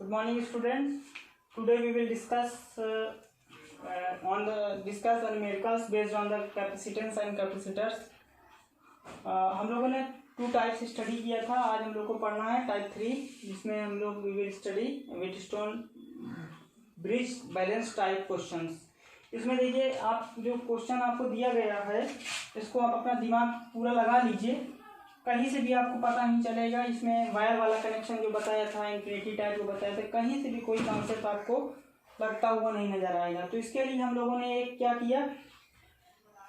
Good morning, students. Today we will discuss on numericals based on the capacitance and capacitors. हम लोगों ने 2 types study किया था. आज हम लोग को पढ़ना है टाइप 3, जिसमें हम लोग we will study Wheatstone bridge balance type questions. इसमें देखिए, आप जो क्वेश्चन आपको दिया गया है इसको आप अपना दिमाग पूरा लगा लीजिए. कहीं से भी आपको पता नहीं चलेगा. इसमें वायर वाला कनेक्शन जो बताया था, इन्फिनिटी टाइप जो बताया था, कहीं से भी कोई कॉन्सेप्ट आपको लगता हुआ नहीं नजर आएगा. तो इसके लिए हम लोगों ने एक क्या किया,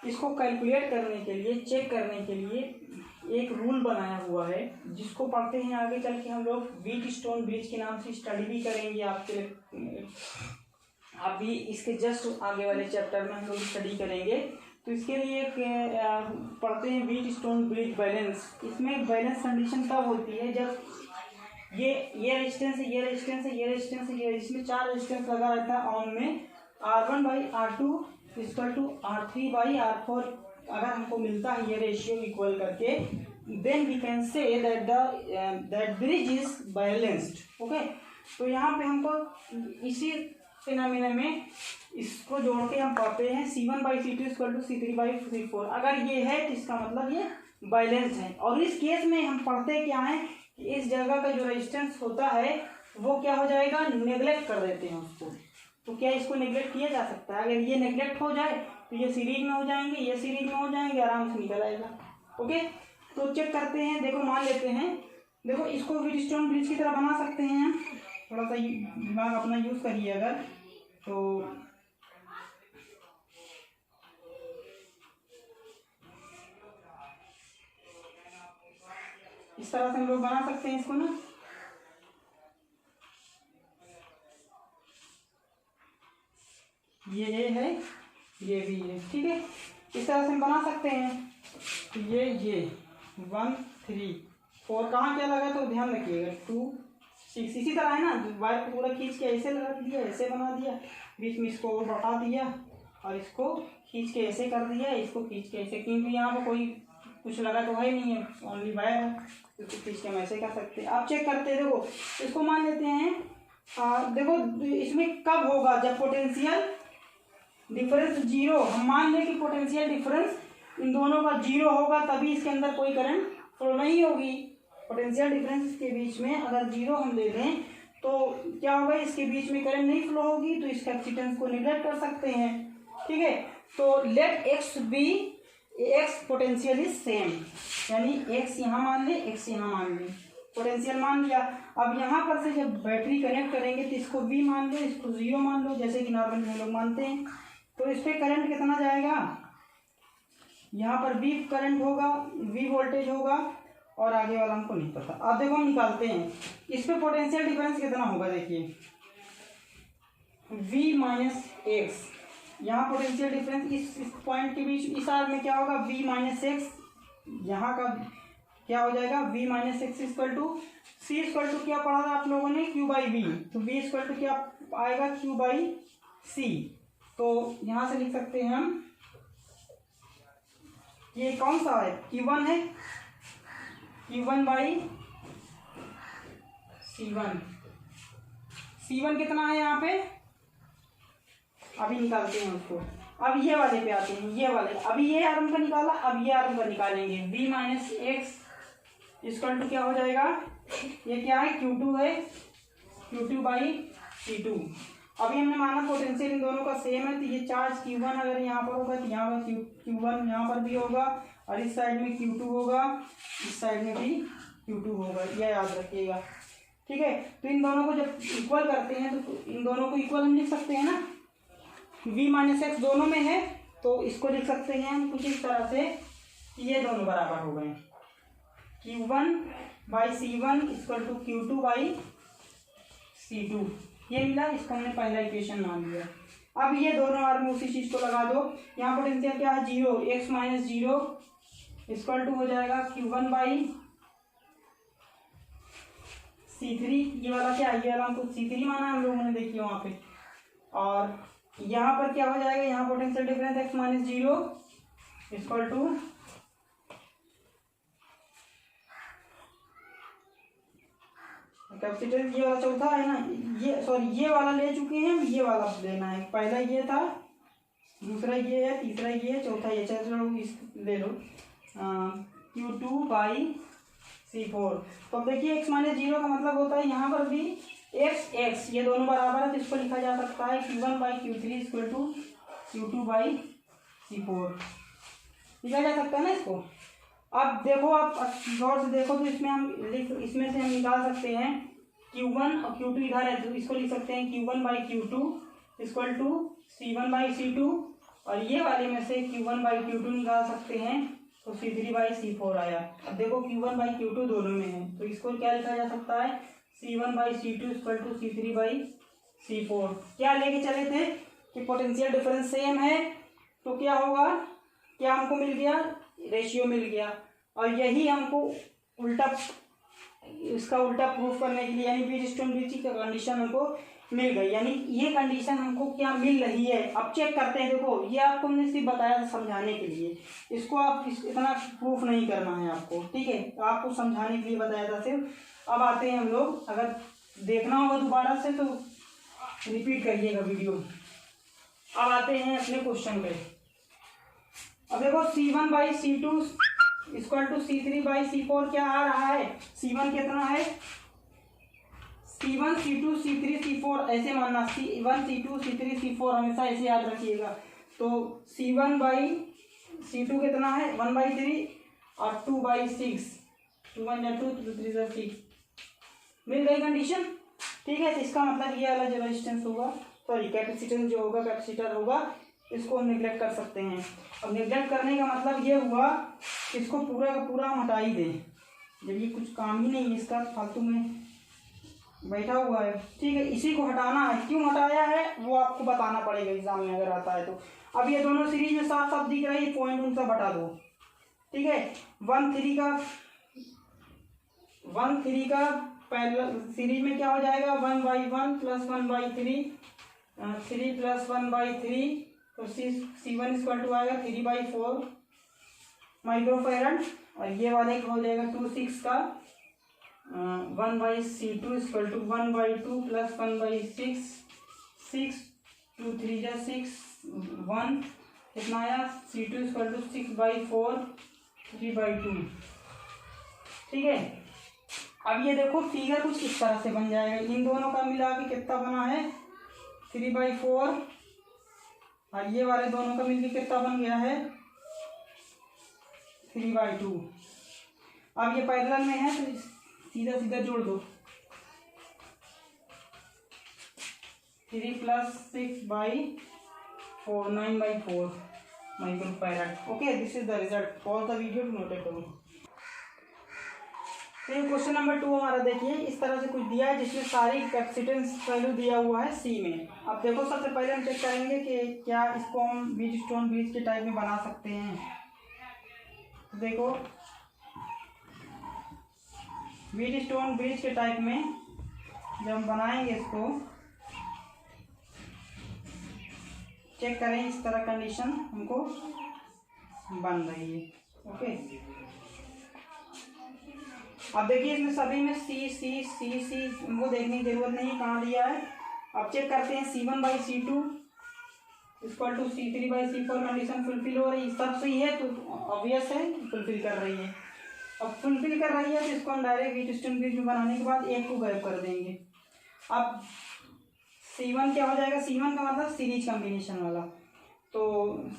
इसको कैलकुलेट करने के लिए, चेक करने के लिए एक रूल बनाया हुआ है, जिसको पढ़ते हैं आगे चल के हम लोग व्हीटस्टोन ब्रिज के नाम से स्टडी भी करेंगे. आपके अभी इसके जस्ट आगे वाले चैप्टर में हम लोग स्टडी करेंगे. तो इसके लिए पढ़ते हैं व्हीटस्टोन ब्रिज बैलेंस. इसमें बैलेंस कंडीशन कब होती है, जब ये रेजिस्टेंस है, ये रेजिस्टेंस है, ये रेजिस्टेंस है, ये इसमें 4 रेजिस्टेंस लगा रहता है ऑन में. R1/R2 = R3/R4 अगर हमको मिलता है ये रेशियो इक्वल करके, then we can say that bridge is balanced. Okay, तो यहाँ पे हमको इसी फिनोमेना में इसको जोड़ के हम पाते हैं C1/C2 = C3/C4. अगर ये है तो इसका मतलब ये बैलेंस है. और इस केस में हम पढ़ते क्या है कि इस जगह का जो रेजिस्टेंस होता है वो क्या हो जाएगा, नेग्लेक्ट कर देते हैं उसको. तो क्या इसको नेग्लेक्ट किया जा सकता है? अगर ये नेग्लेक्ट हो जाए तो ये सीरीज में हो जाएंगे, ये सीरीज में हो जाएंगे, आराम से निकल आएगा. ओके, तो चेक करते हैं. देखो, मान लेते हैं, देखो इसको व्हीटस्टोन ब्रिज की तरह बना सकते हैं हम. थोड़ा सा दिमाग अपना यूज करिए अगर तो. इस तरह से हम लोग बना सकते हैं इसको ना. ये है, ये भी है, ठीक है. इस तरह से हम बना सकते हैं. तो ये 1 3 4 कहाँ क्या लगा तो ध्यान रखिएगा. 2 6 इसी तरह है ना. वायर को पूरा खींच के ऐसे लगा दिया, ऐसे बना दिया, बीच में इसको बढ़ा दिया और इसको खींच के ऐसे कर दिया, इसको खींच के ऐसे, क्योंकि यहाँ पर कोई कुछ लगा तो है नहीं है, ओनली वायर है. इसको खींच के हम ऐसे कर सकते हैं. आप चेक करते हैं. देखो, इसको मान लेते हैं. देखो इसमें कब होगा, जब पोटेंशियल डिफरेंस 0, हम मान लें कि पोटेंशियल डिफरेंस इन दोनों का 0 होगा, तभी इसके अंदर कोई करंट फ्लो नहीं होगी. पोटेंशियल डिफरेंस के बीच में अगर 0 हम ले लें तो क्या होगा, इसके बीच में करंट नहीं फ्लो होगी, तो इस कैपेसिटेंस को निगलेक्ट कर सकते हैं. ठीक है, तो let x B x potential is same, यानी एक्स यहाँ मान ले, एक्स यहाँ मान ले, पोटेंशियल मान लिया. अब यहाँ पर से जब बैटरी कनेक्ट करेंगे तो इसको V मान लो, इसको 0 मान लो, जैसे कि नॉर्मल हम लोग मानते हैं. तो इस पर करंट कितना जाएगा, यहाँ पर V करंट होगा, V वोल्टेज होगा, और आगे वाला हमको नहीं पता. अब देखो हम निकालते हैं. इस पे पोटेंशियल डिफरेंस कितना होगा, देखिए V - x. यहाँ पोटेंशियल डिफरेंस इस पॉइंट के बीच, इस आर में क्या होगा, V - x. यहाँ का क्या हो जाएगा, V - x = C = क्या पढ़ा था आप लोगों ने, Q/V. तो V = क्या आएगा, Q/C. तो यहाँ से लिख सकते हैं हम, ये कौन सा है, Q1 है, Q1/C1. C1 कितना है यहाँ पे, अभी निकालते हैं उसको. अब ये वाले पे आते हैं, ये वाले. अभी ये आर्म का निकाला, अब ये आर्म का निकालेंगे. V - x = क्या हो जाएगा, ये क्या है, Q2 है, Q2/C2. अभी हमने माना पोटेंशियल इन दोनों का सेम है, तो ये चार्ज Q1 अगर यहाँ पर होगा तो यहाँ पर Q1 यहाँ पर भी होगा, और इस साइड में Q2 होगा, इस साइड में भी Q2 होगा. यह याद रखिएगा, ठीक है. तो इन दोनों को जब इक्वल करते हैं तो इन दोनों को इक्वल हम लिख सकते हैं ना. V - x दोनों में है, तो इसको लिख सकते हैं हम कुछ इस तरह से, ये दोनों बराबर हो गए. Q1/C1 = Q2/C2. ये मिला, इसको हमने पहला इक्वेशन मान लिया. अब ये दोनों आर में उसी चीज को लगा दो. यहाँ पोटेंशियल क्या है, 0. x - 0 = हो जाएगा Q1/C3. ये वाला क्या है, ये वाला हमको C3 माना हम लोगों ने, देखिए वहाँ पे. और यहाँ पर क्या हो जाएगा, यहाँ पोटेंशियल डिफरेंस x - 0 = कैपेसिटेंस ये वाला चौथा है ना, ये सॉरी ये वाला ले चुके हैं, ये वाला लेना है। पहला ये था, दूसरा ये है, तीसरा ये है, चौथा ये। चलो इस ले लो Q2/C4। तो अब देखिए x माइनस 0 का मतलब होता है यहाँ पर भी x ये दोनों बराबर है, तो इसको लिखा जा सकता है Q1/Q3 इक्वल टू Q2/C4 लिखा जा सकता है ना इसको। अब देखो, आप गौर से देखो तो इसमें से हम निकाल सकते हैं Q1 और Q2 इधर है, तो इसको लिख सकते हैं Q1/Q2 इक्वल टू C1/C2, और ये वाले में से Q1/Q2 निकाल सकते हैं तो C3/C4 आया। अब देखो Q1/Q2 दोनों में है, तो इसको क्या लिखा जा सकता है C1/C2 इक्वल टू C3/C4। क्या लेके चले थे कि पोटेंशियल डिफरेंस सेम है, तो क्या होगा, क्या हमको मिल गया, रेशियो मिल गया। और यही हमको इसका उल्टा प्रूफ करने के लिए, यानी व्हीटस्टोन ब्रिज की कंडीशन हमको मिल गई, यानी ये कंडीशन हमको क्या मिल रही है। अब चेक करते हैं। देखो ये आपको मैंने सिर्फ बताया समझाने के लिए, इसको आप इतना प्रूफ नहीं करना है आपको, ठीक है, तो आपको समझाने के लिए बताया था सिर्फ। अब आते हैं हम लोग, अगर देखना होगा दोबारा से तो रिपीट करिएगा वीडियो। अब आते हैं अपने क्वेश्चन पे। अब देखो C1/C2 इक्वल टू C3/C4 क्या आ रहा है, C1 कितना है, C1 C2 C3 C4 ऐसे मानना, C1 C2 C3 C4 हमेशा ऐसे याद रखिएगा। तो C1/C2 कितना है 1/3 और 2/6, 2 1 2 2 3 6 मिल गई कंडीशन, ठीक है। तो इसका मतलब ये वाला जो रेजिस्टेंस होगा, सॉरी कैपेसिटेंस जो होगा, कैपेसिटर होगा, इसको हम निगलेक्ट कर सकते हैं। अब निगलेक्ट करने का मतलब ये हुआ, इसको पूरा का पूरा हम हटा ही दें, जब ये कुछ काम ही नहीं है इसका, फालतू में बैठा हुआ है, ठीक है। इसी को हटाना है, क्यों हटाया है वो आपको बताना पड़ेगा एग्जाम में अगर आता है तो। अब ये दोनों सीरीज में साफ साफ दिख रही है, पॉइंट उनका बटा दो, ठीक है। 1/3 का पहला सीरीज में क्या हो जाएगा 1/1 प्लस 1/3, 3 प्लस 1/3, तो C1 इक्वल टू आएगा 3/4 माइक्रोफैरड, और ये वाले का हो जाएगा 2/6 का 1/C2 इक्वल टू 1/2 प्लस 1/6, 6 2 3 जा 6 1 कितना आया, C2 इक्वल टू 6/4 3/2, ठीक है। अब ये देखो फिगर कुछ इस तरह से बन जाएगा, इन दोनों का मिला के कितना बना है 3/4, और ये वाले दोनों का मिलकर कितना बन गया है 3/2। अब ये पैरेलल में है तो सीधा सीधा जोड़ दो, 3 plus 6/4 9/4 microfarad. Okay, this is the result. Pause the video to note it down. तो क्वेश्चन नंबर 2 हमारा देखिए इस तरह से कुछ दिया है, जिसमें सारी कैपेसिटेंस वैल्यू दिया हुआ है C में। अब देखो सबसे पहले हम चेक करेंगे कि क्या इसको हम व्हीटस्टोन ब्रिज के टाइप में बना सकते हैं। तो देखो व्हीटस्टोन ब्रिज के टाइप में जब हम बनाएंगे इसको, चेक करें इस तरह कंडीशन हमको बन रही है। ओके, अब देखिए इसमें सभी में C हमको देखने की जरूरत नहीं है कहाँ दिया है। अब चेक करते हैं C1/C2 equal to C3/C4 condition fulfil हो रही, सब सही है तो ऑब्वियस है फुलफिल कर रही है। अब फुलफिल कर रही है तो इसको हम डायरेक्ट व्हीटस्टोन ब्रिज में बनाने के बाद एक को गायब कर देंगे। अब C1 क्या हो जाएगा, C1 का मतलब सीरीज कॉम्बिनेशन वाला, तो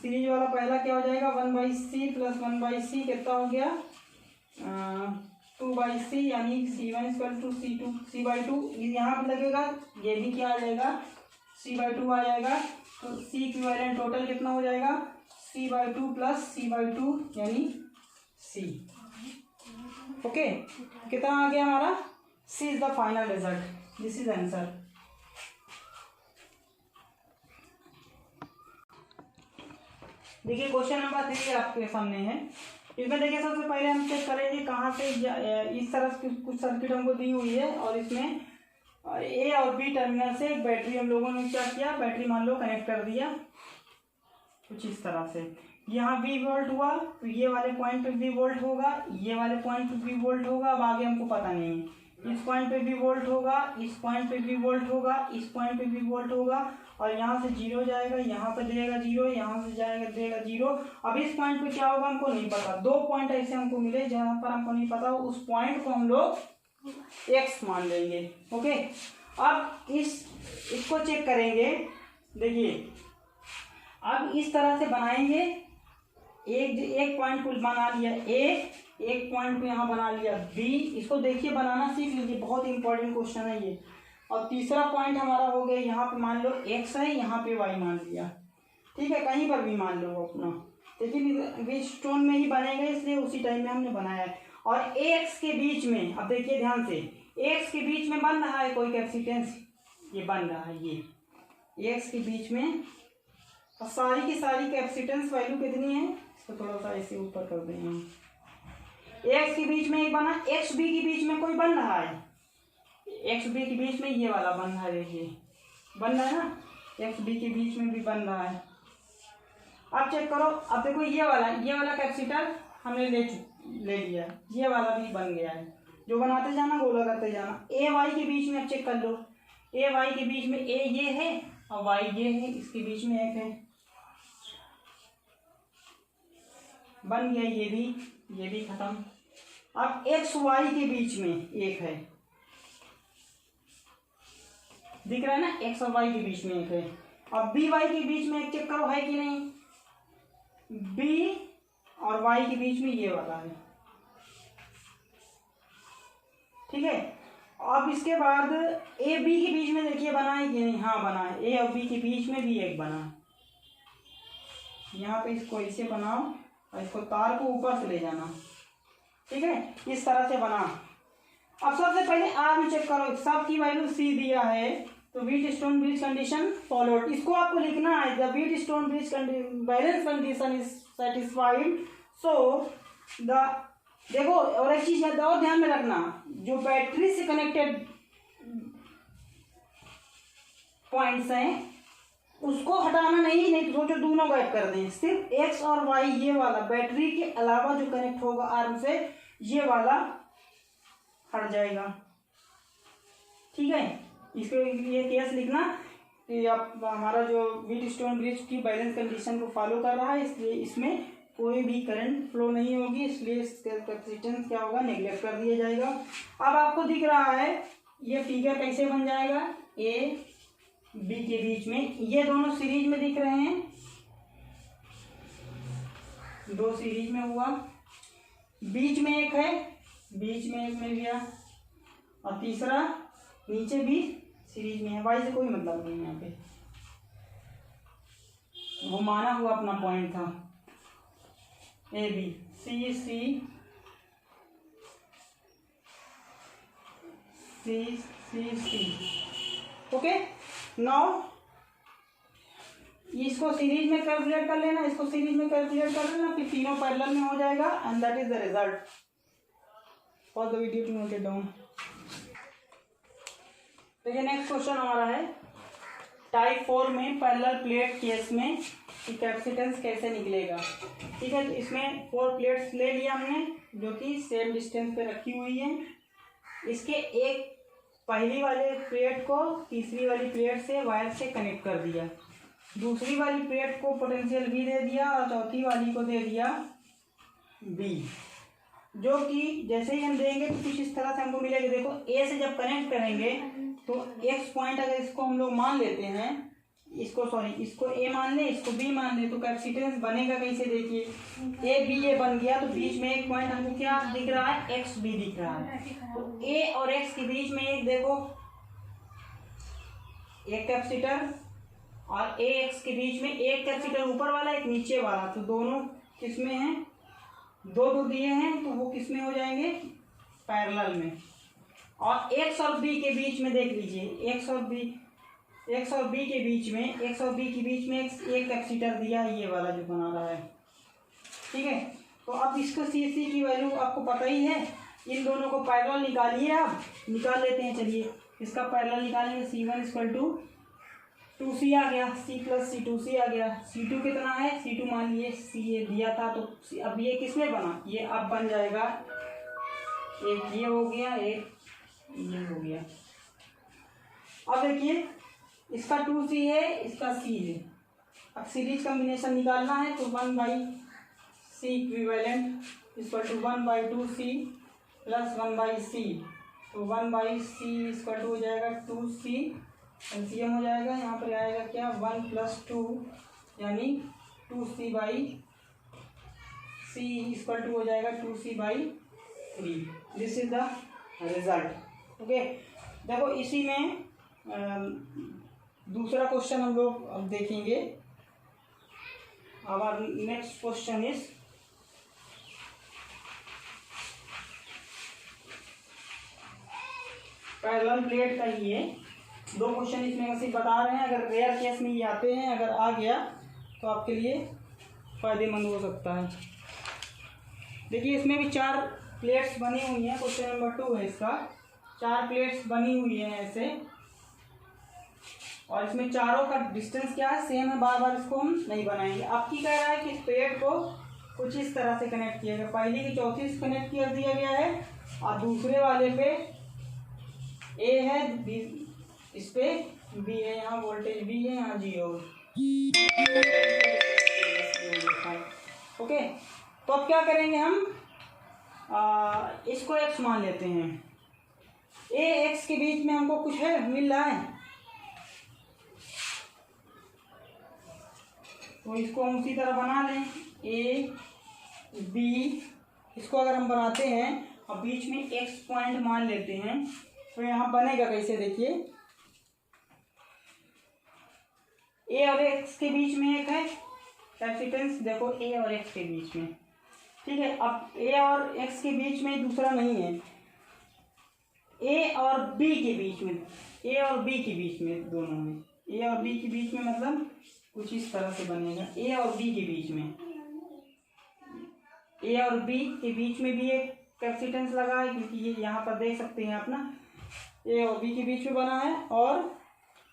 सीरीज वाला पहला क्या हो जाएगा 1/C प्लस 1/C कितना हो गया 2/C, यानी C1 इक्वल टू C/2 यहाँ पर लगेगा, ये भी क्या आ जाएगा C/2 आ जाएगा। तो C इक्विवेलेंट टोटल कितना हो जाएगा C/2 प्लस C/2 यानी C। ओके, कितना आ गया हमारा, C is the final result, this is answer. देखिए क्वेश्चन नंबर 3 आपके सामने है। इसमें देखिए सबसे पहले हम चेक करेंगे कहाँ से, इस तरह से कुछ सर्किट हमको दी हुई है, और इसमें A और B टर्मिनल से एक बैटरी हम लोगों ने क्या किया, बैटरी मान लो कनेक्ट कर दिया कुछ इस तरह से। यहाँ V वोल्ट हुआ तो ये वाले पॉइंट पे V वोल्ट होगा, ये वाले पॉइंट पे V वोल्ट होगा। अब आगे हमको पता नहीं है, इस पॉइंट पे भी वोल्ट होगा, इस पॉइंट पे भी वोल्ट होगा, इस पॉइंट पे भी वोल्ट होगा, और यहाँ से 0 जाएगा, यहाँ पे देगा 0, यहाँ से जाएगा देगा 0। अब इस पॉइंट पे क्या होगा हमको नहीं पता। 2 पॉइंट ऐसे हमको मिले जहाँ पर हमको नहीं पता, उस पॉइंट को हम लोग x मान लेंगे। ओके, अब इसको चेक करेंगे। देखिए अब इस तरह से बनाएंगे। एक पॉइंट को बना लिया a, एक पॉइंट को यहाँ बना लिया b। इसको देखिए बनाना सीख लीजिए, बहुत इंपॉर्टेंट क्वेश्चन है ये। और तीसरा पॉइंट हमारा हो गया, यहाँ पे मान लो x है, यहाँ पे y मान लिया, ठीक है, कहीं पर भी मान लो अपना, लेकिन व्हीटस्टोन में ही बनेगा इसलिए उसी टाइम में हमने बनाया है। और ax के बीच में, अब देखिए ध्यान से, ax के बीच में बन रहा है कोई कैपेसिटेंस, ये बन रहा है, ये ax के बीच में, और सारी की सारी कैपेसिटेंस वैल्यू कितनी है, इसको थोड़ा सा ऐसे ऊपर कर देंगे हम। एक्स के बीच में एक बना, एक्स बी के बीच में कोई बन रहा है, एक्स बी के बीच में ये वाला बन रहा है, देखिए बन रहा है ना, एक्स बी के बीच में भी बन रहा है। अब चेक करो, अब देखो ये वाला कैपेसिटर हमने ले लिया, ये वाला भी बन गया है। जो बनाते जाना गोला करते जाना। ए वाई के बीच में अब चेक कर लो, ए वाई के बीच में ए ये है और वाई ये है, इसके बीच में एक है, बन गया ये भी खत्म। अब एक्स वाई के बीच में एक है, दिख रहा है ना, एक्स और वाई के बीच में एक है। अब बी वाई के बीच में एक चेक करो है कि नहीं, बी और वाई के बीच में ये वाला है, ठीक है। अब इसके बाद ए बी के बीच में देखिए बना है कि नहीं, हाँ बना है, ए और बी के बीच में भी एक बना। यहाँ पे इसको ऐसे बनाओ और इसको तार को ऊपर से ले जाना, ठीक है, इस तरह से बना। अब सबसे पहले आर में चेक करो, सब की वैल्यू सी दिया है, तो व्हीटस्टोन ब्रिज कंडीशन फॉलोड, इसको आपको लिखना है, the Wheatstone bridge balance condition is satisfied, so the, देखो और एक चीज है और ध्यान में रखना, जो बैटरी से कनेक्टेड पॉइंट्स हैं उसको हटाना नहीं तो सोचो दोनों गायब कर दें, सिर्फ एक्स और वाई ये वाला बैटरी के अलावा जो कनेक्ट होगा आर्म से ये वाला हट जाएगा, ठीक है। इसके लिए केस लिखना कि आप हमारा जो व्हीटस्टोन ब्रिज की बैलेंस कंडीशन को फॉलो कर रहा है, इसलिए इसमें कोई भी करंट फ्लो नहीं होगी, इसलिए इसका कैपेसिटेंस क्या होगा, नेग्लेक्ट कर दिया जाएगा। अब आपको दिख रहा है ये फिगर कैसे बन जाएगा, ए बी के बीच में, ये दोनों सीरीज में दिख रहे हैं, दो सीरीज में हुआ, बीच में एक है, बीच में एक मिल गया, और तीसरा नीचे भी सीरीज में है, वाई से कोई मतलब नहीं यहाँ पे, वो माना हुआ अपना पॉइंट था A B, C C C C C, okay. Now इसको सीरीज में कैलकुलेट कर लेना, इसको सीरीज में कैलकुलेट कर लेना, फिर तीनों पैरेलल में हो जाएगा, and that is the result for the video to note it down. देखिए नेक्स्ट क्वेश्चन हमारा है टाइप 4 में पैरेलल प्लेट केस में कैपेसिटेंस कैसे निकलेगा, ठीक है। तो इसमें 4 प्लेट्स ले लिया हमने जो कि सेम डिस्टेंस पे रखी हुई है, इसके एक पहली वाले प्लेट को तीसरी वाली प्लेट से वायर से कनेक्ट कर दिया, दूसरी वाली प्लेट को पोटेंशियल V दे दिया और चौथी वाली को दे दिया B, जो कि जैसे ही हम देंगे तो कुछ इस तरह से हमको मिलेगा। देखो A से जब कनेक्ट करेंगे तो X पॉइंट अगर इसको हम लोग मान लेते हैं, इसको A मान ले, इसको B मान ले, तो कैपेसिटेंस बनेगा कैसे, देखिए A B ये बन गया, तो बीच में एक पॉइंट हमको क्या दिख रहा है, XB दिख रहा है, तो A और X के बीच में एक देखो एक कैपेसिटर, और AX के बीच में एक कैपेसिटर ऊपर वाला एक नीचे वाला, तो दोनों किसमें हैं, दो दिए हैं, तो वो किसमें हो जाएंगे, पैरेलल में। और X और B के बीच में देख लीजिए, X और B के बीच में एक कैपेसिटर दिया है, ये वाला जो बना रहा है, ठीक है। तो अब इसको सी की वैल्यू आपको पता ही है, इन दोनों को पैरेलल निकालिए, आप निकाल लेते हैं, चलिए इसका पैरेलल निकालेंगे, C1 = 2C आ गया, C + C 2C आ गया, C2 कितना है, C2 मान लिए C ये दिया था, तो अब ये किसमें बना, ये अब बन जाएगा, एक ये हो गया, एक ये हो गया। अब देखिए इसका 2c है, इसका c है। अब सीरीज कॉम्बिनेशन निकालना है तो 1/c equivalent equal to 1/2c plus 1/c, तो 1/c इक्वल टू हो जाएगा 2c, एलसीएम हो जाएगा, यहाँ पर आएगा क्या 1 + 2 यानी 2c/c इक्वल टू हो जाएगा 2c/3। This is the result. Okay, देखो इसी में दूसरा क्वेश्चन हम लोग अब देखेंगे। Our next question is parallel plate का ही है। 2 क्वेश्चन इसमें सिर्फ बता रहे हैं, अगर रेयर केस में ये आते हैं, अगर आ गया तो आपके लिए फ़ायदेमंद हो सकता है। देखिए इसमें भी 4 प्लेट्स बनी हुई हैं, क्वेश्चन नंबर 2 है इसका। 4 प्लेट्स बनी हुई हैं ऐसे, और इसमें चारों का डिस्टेंस क्या है, सेम है, बार बार इसको हम नहीं बनाएंगे। आपकी कह रहा है कि इस प्लेट को कुछ इस तरह से कनेक्ट किया गया, पहली की चौथी से कनेक्ट कर दिया गया है, और दूसरे वाले पे ए है, बी इस पे बी है, यहाँ वोल्टेज बी है, यहाँ जी हो। ओके, तो अब क्या करेंगे हम, इसको x मान लेते हैं। ए एक्स के बीच में हमको कुछ है मिल रहा है, तो इसको हम उसी तरह बना लें। ए बी, इसको अगर हम बनाते हैं और बीच में x पॉइंट मान लेते हैं तो यहाँ बनेगा कैसे, देखिए ए और x के बीच में एक है कैपेसिटेंस, देखो ए और x के बीच में, ठीक है। अब ए और x के बीच में दूसरा नहीं है, ए और b के बीच में, ए और b के बीच में दोनों में, ए और b के बीच में मतलब कुछ इस तरह से बनेगा। ए और बी के बीच में, ए और बी के बीच में भी एक कैपेसिटेंस लगा है, क्योंकि ये यहाँ पर देख सकते हैं अपना ए और बी के बीच में बना है, और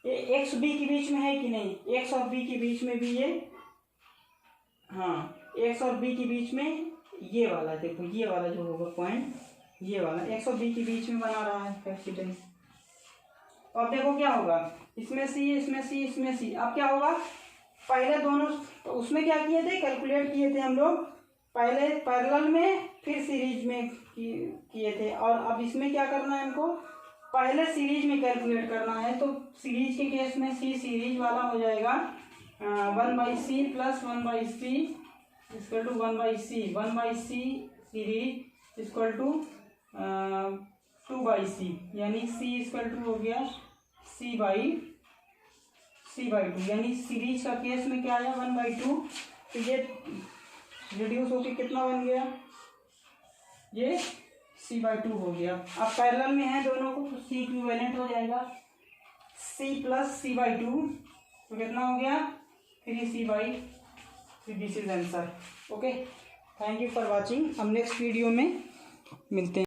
एक्स बी के बीच में है कि नहीं, एक्स और बी के बीच में भी ये, हाँ एक्स और बी के बीच में ये वाला, देखो ये वाला जो होगा पॉइंट, ये वाला एक्स और बी के बीच में बना रहा है कैपेसिटेंस। अब देखो क्या होगा, इसमें सी, इसमें सी, इसमें सी। अब क्या होगा, पहले दोनों तो उसमें क्या किए थे, कैलकुलेट किए थे हम लोग, पहले पैरेलल में फिर सीरीज में किए थे, और अब इसमें क्या करना है हमको, पहले सीरीज में कैलकुलेट करना है। तो सीरीज के केस में सी सीरीज वाला हो जाएगा 1/c plus 1/c equal to 1/c, 1/c series equal to 2/c, यानी c इक्वल टू हो गया c/2, यानी सीरीज का केस में क्या आया 1/2, तो ये रिड्यूस होके कितना बन गया, ये c/2 हो गया। अब पैरेलल में है दोनों को तो c इक्विवेलेंट हो जाएगा c प्लस c/2, तो कितना हो गया 3c/3। This is answer. Okay, thank you for watching. हम नेक्स्ट वीडियो में मिलते हैं।